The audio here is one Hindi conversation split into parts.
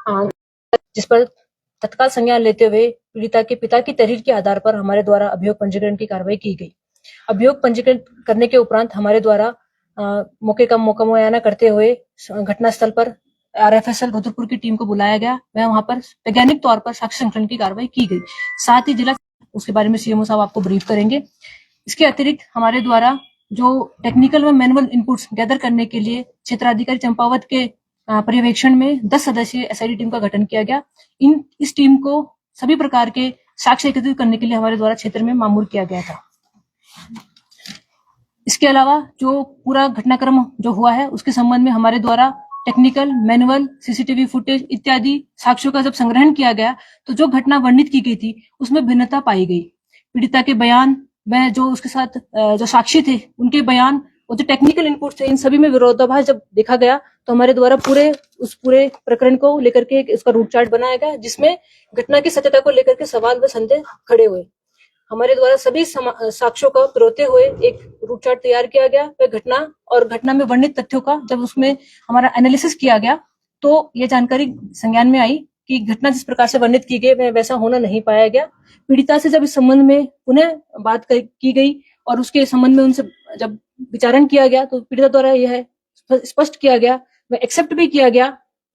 जिस पर तत्काल संज्ञान लेते हुए पीड़िता के पिता की तहरीर के आधार पर हमारे द्वारा अभियोग पंजीकरण की कार्रवाई की गई। अभियोग पंजीकरण करने के उपरांत हमारे द्वारा मौके का मौका मुआयना करते हुए घटना स्थल पर RFSL रुद्रपुर की टीम को बुलाया गया। वहां पर वैज्ञानिक तौर पर साक्ष्य संकलन की कार्रवाई की गई। साथ ही जिला उसके बारे में CMO साहब आपको ब्रीफ करेंगे। इसके अतिरिक्त हमारे द्वारा जो टेक्निकल व मैनुअल इनपुट्स गैदर करने के लिए क्षेत्राधिकारी चंपावत के पर्यवेक्षण में 10 सदस्यीय SIT टीम का गठन किया गया। इस टीम को सभी प्रकार के साक्ष्य एकत्रित करने के लिए हमारे द्वारा क्षेत्र में मामूर किया गया था। इसके अलावा जो पूरा घटनाक्रम जो हुआ है उसके संबंध में हमारे द्वारा टेक्निकल, मैनुअल, CCTV फुटेज इत्यादि साक्ष्यों का जब संग्रहण किया गया तो जो घटना वर्णित की गई थी उसमें भिन्नता पाई गई। पीड़िता के बयान व जो उसके साथ जो साक्षी थे उनके बयान और जो टेक्निकल इनपुट थे इन सभी में विरोधाभास जब देखा गया तो हमारे द्वारा पूरे प्रकरण को लेकर के इसका रूट चार्ट बनाया गया, जिसमें घटना की सत्यता को लेकर के सवाल व संदेह खड़े हुए। हमारे द्वारा सभी साक्ष्यों को पिरोते हुए एक रूट चार्ट तैयार किया गया। वह घटना में वर्णित तथ्यों का जब उसमें हमारा एनालिसिस किया गया तो ये जानकारी संज्ञान में आई कि घटना जिस प्रकार से वर्णित की गई वह वैसा होना नहीं पाया गया। पीड़िता से जब इस संबंध में पुनः बात की गई और उसके संबंध में उनसे जब विचारण किया गया तो पीड़िता द्वारा यह स्पष्ट किया गया, वह एक्सेप्ट भी किया गया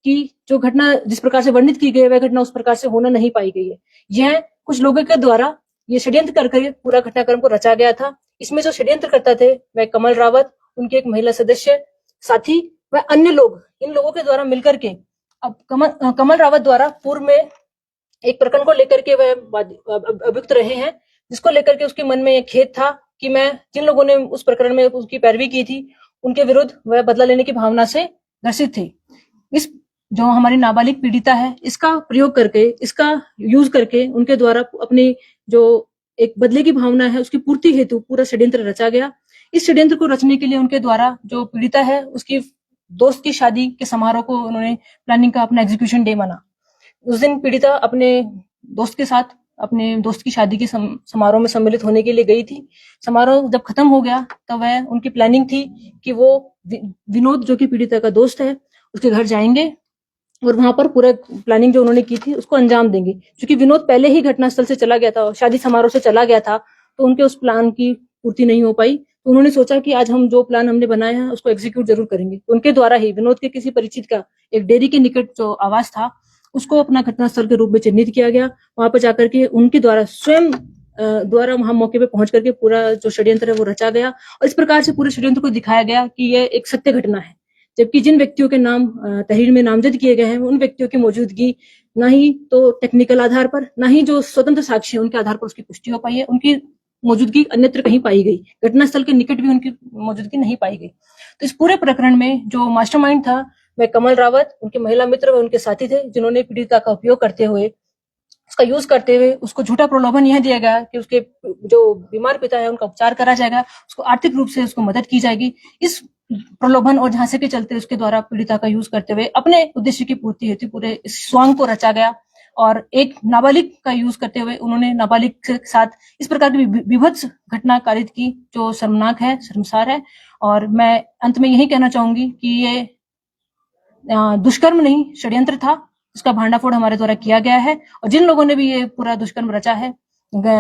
कि जो घटना जिस प्रकार से वर्णित की गई वह घटना उस प्रकार से होना नहीं पाई गई है। यह कुछ लोगों के द्वारा ये षड्यंत्र करके पूरा घटनाक्रम को रचा गया था। इसमें जो षड्यंत्र करता थे वह कमल रावत, उनकी एक महिला सदस्य, साथी व अन्य लोग, इन लोगों के द्वारा मिलकर के अब कमल रावत द्वारा पूर्व में एक प्रकरण को लेकर के वह अभियुक्त रहे हैं, जिसको लेकर के उसके मन में एक खेद था कि मैं जिन लोगों ने उस प्रकरण में उसकी पैरवी की थी उनके विरुद्ध वह बदला लेने की भावना से ग्रसित थे। इस जो हमारी नाबालिग पीड़िता है इसका प्रयोग करके, इसका यूज करके उनके द्वारा अपनी जो एक बदले की भावना है उसकी पूर्ति हेतु पूरा षड्यंत्र रचा गया। इस षड्यंत्र को रचने के लिए उनके द्वारा जो पीड़िता है उसकी दोस्त की शादी के समारोह को उन्होंने प्लानिंग का अपना एग्जीक्यूशन डे माना। उस दिन पीड़िता अपने दोस्त के साथ अपने दोस्त की शादी के समारोह में सम्मिलित होने के लिए गई थी। समारोह जब खत्म हो गया तब वह उनकी प्लानिंग थी कि वो विनोद जो कि पीड़िता का दोस्त है उसके घर जाएंगे और वहां पर पूरा प्लानिंग जो उन्होंने की थी उसको अंजाम देंगे। क्योंकि विनोद पहले ही घटनास्थल से चला गया था, शादी समारोह से चला गया था, तो उनके उस प्लान की पूर्ति नहीं हो पाई। तो उन्होंने सोचा कि आज हम जो प्लान हमने बनाया है उसको एग्जीक्यूट जरूर करेंगे। उनके द्वारा ही विनोद के किसी परिचित का एक डेयरी के निकट जो आवास था उसको अपना घटनास्थल के रूप में चिन्हित किया गया। वहां पर जाकर के उनके द्वारा स्वयं द्वारा वहां मौके पे पहुंच करके पूरा जो षड्यंत्र है वो रचा गया और इस प्रकार से पूरे षड्यंत्र को दिखाया गया कि यह एक सत्य घटना है। जबकि जिन व्यक्तियों के नाम तहरीर में नामजद किए गए हैं उन व्यक्तियों की मौजूदगी ना ही तो टेक्निकल आधार पर, ना ही जो स्वतंत्र साक्षी है उनके आधार पर उसकी पुष्टि हो पाई है। उनकी मौजूदगी अन्यत्र कहीं पाई गई, घटनास्थल के निकट भी उनकी मौजूदगी नहीं पाई गई। तो इस पूरे प्रकरण में जो मास्टरमाइंड था वह कमल रावत, उनके महिला मित्र व उनके साथी थे, जिन्होंने पीड़िता का उपयोग करते हुए, उसका यूज करते हुए उसको झूठा प्रलोभन यह दिया गया कि उसके जो बीमार पिता है उनका उपचार करा जाएगा, उसको आर्थिक रूप से उसको मदद की जाएगी। इस प्रलोभन और झांसे के चलते उसके द्वारा पीड़िता का यूज करते हुए अपने उद्देश्य की पूर्ति हेतु पूरे इस स्वांग को रचा गया और एक नाबालिग का यूज करते हुए उन्होंने नाबालिग के साथ इस प्रकार की विभत्स घटना कारित की जो शर्मनाक है, शर्मसार है। और मैं अंत में यही कहना चाहूंगी कि ये दुष्कर्म नहीं षड्यंत्र था, उसका भांडाफोड़ हमारे द्वारा किया गया है और जिन लोगों ने भी ये पूरा दुष्कर्म रचा है,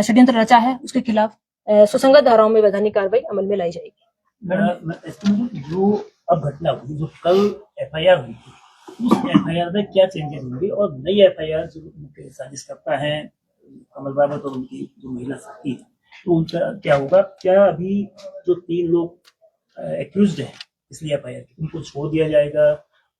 षड्यंत्र रचा है, उसके खिलाफ सुसंगत धाराओं में वैधानिक कार्रवाई अमल में लाई जाएगी। जो अब घटना हुई, जो कल FIR हुई थी, उस FIR में क्या चेंजेस होंगे और नई FIR जो मुख्य साजिश करता है कमल रावत और उनकी जो महिला साथी है तो उनका क्या होगा? क्या अभी जो 3 लोग एक्यूज्ड हैं इसलिए FIR उनको छोड़ दिया जाएगा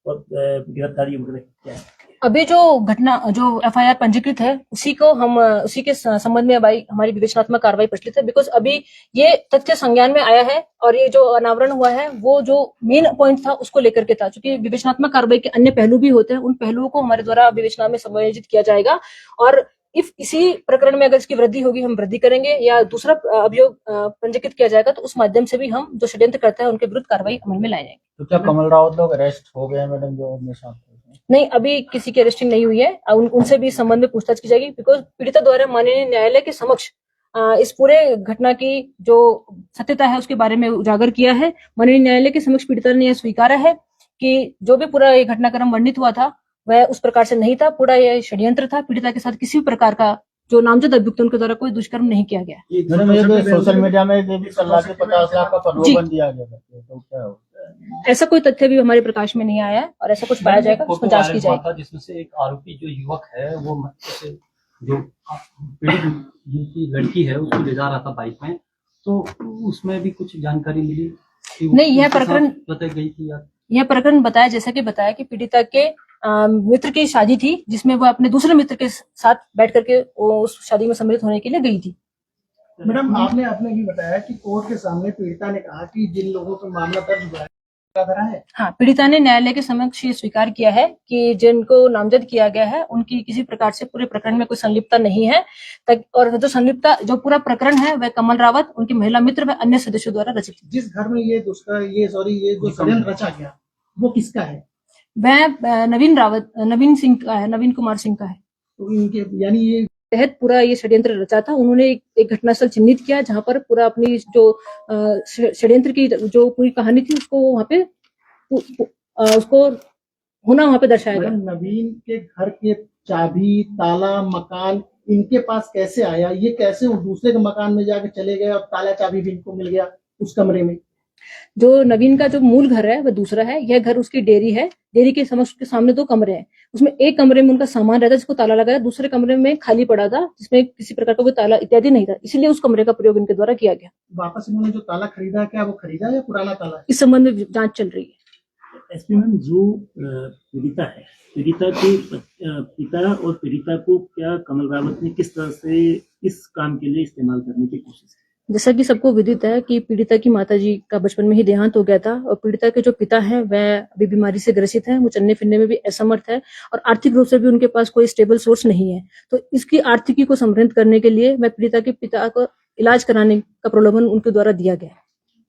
और गिरफ्तारी क्या है? अभी जो घटना जो FIR पंजीकृत है उसी के संबंध में हमारी विवेचनात्मक कार्रवाई प्रचलित है। बिकॉज अभी ये तथ्य संज्ञान में आया है और ये जो अनावरण हुआ है वो जो मेन पॉइंट था उसको लेकर के था। क्योंकि विवेचनात्मक कार्रवाई के अन्य पहलू भी होते हैं, उन पहलुओं को हमारे द्वारा विवेचना में समायोजित किया जाएगा और इसी प्रकरण में अगर इसकी वृद्धि होगी हम वृद्धि करेंगे या दूसरा अभियोग पंजीकृत किया जाएगा तो उस माध्यम से भी हम जो षड्यंत्र करते हैं उनके विरुद्ध कार्रवाई अमल में लाए जाएंगे। तो क्या कमल रावत लोग अरेस्ट हो गए मैडम? जो अपने साथ नहीं, अभी किसी की अरेस्टिंग नहीं हुई है, उनसे भी संबंध में पूछताछ की जाएगी। बिकॉज पीड़िता द्वारा माननीय न्यायालय के समक्ष इस पूरे घटना की जो सत्यता है उसके बारे में उजागर किया है। माननीय न्यायालय के समक्ष पीड़िता ने यह स्वीकारा है कि जो भी पूरा ये घटनाक्रम वर्णित हुआ था वह उस प्रकार से नहीं था। पूरा यह षड्यंत्र था। पीड़िता के साथ किसी भी प्रकार का जो नामजद अभियुक्त उनके द्वारा कोई दुष्कर्म नहीं किया गया। मैडम ये भी सोशल मीडिया में ये भी चल रहा है कि 50 लाख का प्रलोभन दिया गया था, तो क्या हो? ऐसा कोई तथ्य भी हमारे प्रकाश में नहीं आया है और ऐसा कुछ पाया जाएगा उसको जांच की जाएगी। जिसमें से एक आरोपी जो युवक है वो से जो पीड़ित जिनकी लड़की है उसको ले जा रहा था बाइक में, तो उसमें भी कुछ जानकारी मिली? नहीं, यह प्रकरण बताई गई थी यार, यह प्रकरण बताया जैसा कि बताया कि पीड़िता के मित्र की शादी थी जिसमें वह अपने दूसरे मित्र के साथ बैठ करके उस शादी में सम्मिलित होने के लिए गई थी। मैडम आपने भी बताया कि कोर्ट के सामने पीड़िता ने कहा कि जिन लोगों पर मामला दर्ज हुआ है धरा है। हाँ, पीड़िता ने न्यायालय के समक्ष ये स्वीकार किया है कि जिनको नामजद किया गया है उनकी किसी प्रकार से पूरे प्रकरण में कोई संलिप्तता नहीं है। और जो पूरा प्रकरण है वह कमल रावत, उनकी महिला मित्र व अन्य सदस्यों द्वारा रचित। जिस घर में ये जो षड्यंत्र रचा गया वो किसका है? वह नवीन कुमार सिंह का है। तो इनके यानी ये तहत पूरा ये षड्यंत्र रचा था। उन्होंने एक घटनास्थल चिन्हित किया जहां पर पूरा अपनी जो षड्यंत्र की जो पूरी कहानी थी उसको वहां पे उसको होना वहां पे दर्शाया गया। नवीन के घर के चाबी, ताला, मकान इनके पास कैसे आया? ये कैसे वो दूसरे के मकान में जाके चले गए और ताला चाबी भी इनको मिल गया उस कमरे में? जो नवीन का जो मूल घर है वह दूसरा है। यह घर उसकी डेयरी है। डेयरी के समक्ष के सामने 2 कमरे हैं। उसमें एक कमरे में उनका सामान रहता है जिसको ताला लगाया, दूसरे कमरे में खाली पड़ा था जिसमें किसी प्रकार का कोई ताला इत्यादि नहीं था, इसलिए उस कमरे का प्रयोग इनके द्वारा किया गया। वापस इन्होंने जो ताला खरीदा, क्या वो खरीदा या पुराना ताला है? इस संबंध में जांच चल रही है। एसपी मैम, जो पीड़िता है, पीड़िता के पिता और पीड़िता को क्या कमल रावत ने किस तरह से इस काम के लिए इस्तेमाल करने की कोशिश की? जैसा कि सबको विदित है कि पीड़िता की माताजी का बचपन में ही देहांत हो गया था और पीड़िता के जो पिता हैं वह अभी बीमारी से ग्रसित हैं। वो चलने फिरने में भी असमर्थ है और आर्थिक रूप से भी उनके पास कोई स्टेबल सोर्स नहीं है। तो इसकी आर्थिकी को समृद्ध करने के लिए मैं पीड़िता के पिता को इलाज कराने का प्रलोभन उनके द्वारा दिया गया।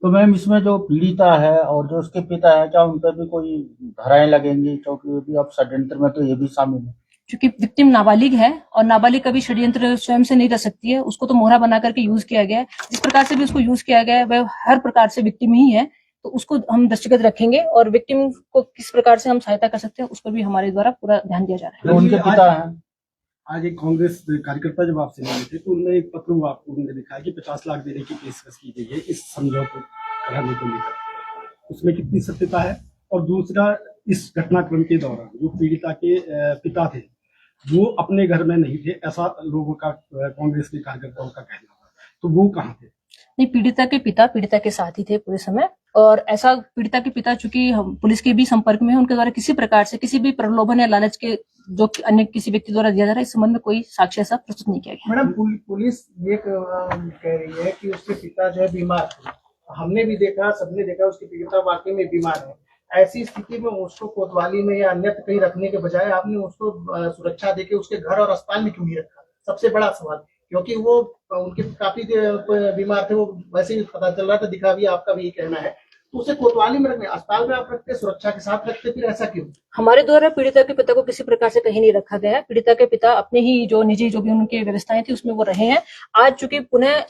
तो मैम इसमें जो पीड़िता है और जो उसके पिता है, क्या उन पर भी कोई धाराएं लगेंगी? क्योंकि अब षड्यंत्र में तो ये भी शामिल है। क्योंकि विक्टिम नाबालिग है और नाबालिग कभी षड्यंत्र स्वयं से नहीं रच सकती है, उसको तो मोहरा बना करके यूज किया गया है। जिस प्रकार से भी उसको यूज किया गया है वह हर प्रकार से विक्टिम ही है, तो उसको हम दृष्टिगत रखेंगे और विक्टिम को किस प्रकार से हम सहायता कर सकते हैं उस पर भी हमारे द्वारा पूरा ध्यान दिया जा रहा है। उनके पिता है। आज एक कांग्रेस कार्यकर्ता जब आपसे मिले थे तो उन्होंने एक पत्र आपको उन्होंने दिखाया कि 50 लाख देने की पेशकश की गई है इस समझौते कराने को लेकर, उसमें कितनी सत्यता है? और दूसरा, इस घटनाक्रम के दौरान जो पीड़िता के पिता थे वो अपने घर में नहीं थे, ऐसा लोगों का, कांग्रेस के कार्यकर्ताओं का कहना था, तो वो कहाँ थे? नहीं, पीड़िता के पिता पीड़िता के साथ ही थे पूरे समय। और ऐसा पीड़िता के पिता चूंकि हम पुलिस के भी संपर्क में है, उनके द्वारा किसी प्रकार से किसी भी प्रलोभन या लालच के जो अन्य किसी व्यक्ति द्वारा दिया जा रहा है इस संबंध में कोई साक्ष्य ऐसा प्रस्तुत नहीं किया गया। मैडम पुलिस ये कह रही है कि उसके पिता जो है बीमार थे। हमने भी देखा, सबने देखा उसके पिता वाकई में बीमार है। ऐसी स्थिति में उसको कोतवाली में या अन्यत्र कहीं रखने के बजाय आपने उसको सुरक्षा देके उसके घर और अस्पताल में क्यों नहीं रखा? सबसे बड़ा सवाल, क्योंकि वो उनके काफी बीमार थे, वो वैसे ही पता चल रहा था, दिखा भी, आपका भी ये कहना है, तो उसे कोतवाली में रखने, अस्पताल में आप रखते, सुरक्षा के साथ रखते, फिर ऐसा क्यों? हमारे द्वारा पीड़िता के पिता को किसी प्रकार से कहीं नहीं रखा गया है। पीड़िता के पिता अपने ही जो निजी जो भी उनकी व्यवस्थाएं थी उसमें वो रहे हैं। आज चूंकि पुनः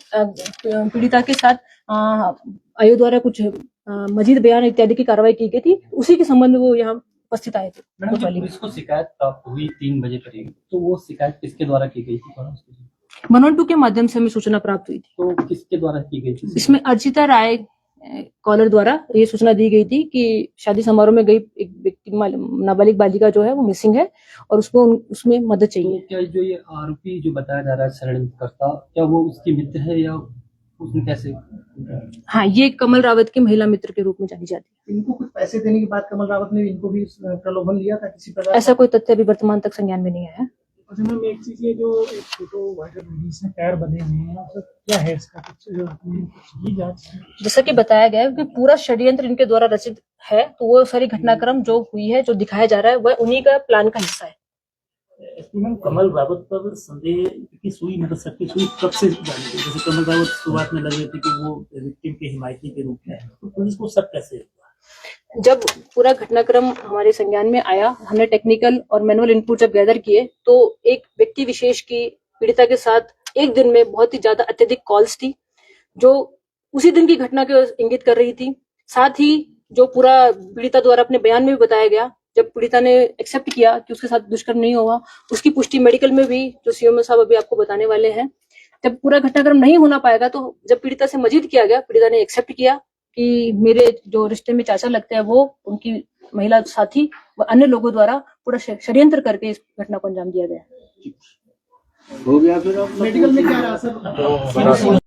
पीड़िता के साथ आयोग द्वारा कुछ मजीद बयान इत्यादि की कार्रवाई की गई थी, उसी के संबंध में वो यहाँ उपस्थित आए थे। पुलिस को शिकायत प्राप्त हुई 3 बजे करीब, तो वो शिकायत किसके द्वारा की गई थी? 112 के माध्यम से हमें सूचना प्राप्त हुई थी। तो किसके द्वारा की गई थी? इसमें अर्चिता राय कॉलर द्वारा ये सूचना दी गई थी कि शादी समारोह में गई एक व्यक्ति नाबालिग बालिका जो है वो मिसिंग है और उसको उसमें मदद चाहिए। तो क्या जो ये आरोपी जो बताया जा रहा है षड्यंत्रकर्ता, क्या वो उसकी मित्र है या उसने कैसे? हाँ, ये कमल रावत की महिला मित्र के रूप में जानी जाती है। इनको कुछ पैसे देने के बाद कमल रावत ने इनको भी प्रलोभन लिया था किसी प्रकार? ऐसा कोई तथ्य अभी वर्तमान तक संज्ञान में नहीं आया। अच्छा मैम, एक चीज, ये जो एक फोटो वायरल हुई इसमें पैर बंधे हुए हैं, तो क्या है इसका कुछ जांच? जैसा कि बताया गया है कि पूरा षड्यंत्र इनके द्वारा रचित है, तो वो सारी घटनाक्रम जो हुई है, जो दिखाया जा रहा है, वह उन्हीं का प्लान का हिस्सा है। मैम, कमल रावत पर संदेह की सुई, मतलब शक की सुई कब से जानी थी? जैसे कमल रावत शुरुआत में लग रहे थे कि वो विक्टिम के हिमायती के रूप में है, तो पुलिस को शक कैसे हुआ? जब पूरा घटनाक्रम हमारे संज्ञान में आया, हमने टेक्निकल और मैनुअल इनपुट जब गैदर किए, तो एक व्यक्ति विशेष की पीड़िता के साथ एक दिन में बहुत ही ज्यादा अत्यधिक कॉल्स थी जो उसी दिन की घटना को इंगित कर रही थी। साथ ही जो पूरा पीड़िता द्वारा अपने बयान में भी बताया गया जब पीड़िता ने एक्सेप्ट किया कि उसके साथ दुष्कर्म नहीं हुआ, उसकी पुष्टि मेडिकल में भी, जो सीएमओ साहब अभी आपको बताने वाले हैं, जब पूरा घटनाक्रम नहीं होना पाएगा तो जब पीड़िता से मजीद किया गया, पीड़िता ने एक्सेप्ट किया कि मेरे जो रिश्ते में चाचा लगते हैं वो उनकी महिला साथी व अन्य लोगों द्वारा पूरा षड्यंत्र करके इस घटना को अंजाम दिया गया। हो गया फिर अब मेडिकल में क्या रहा सर?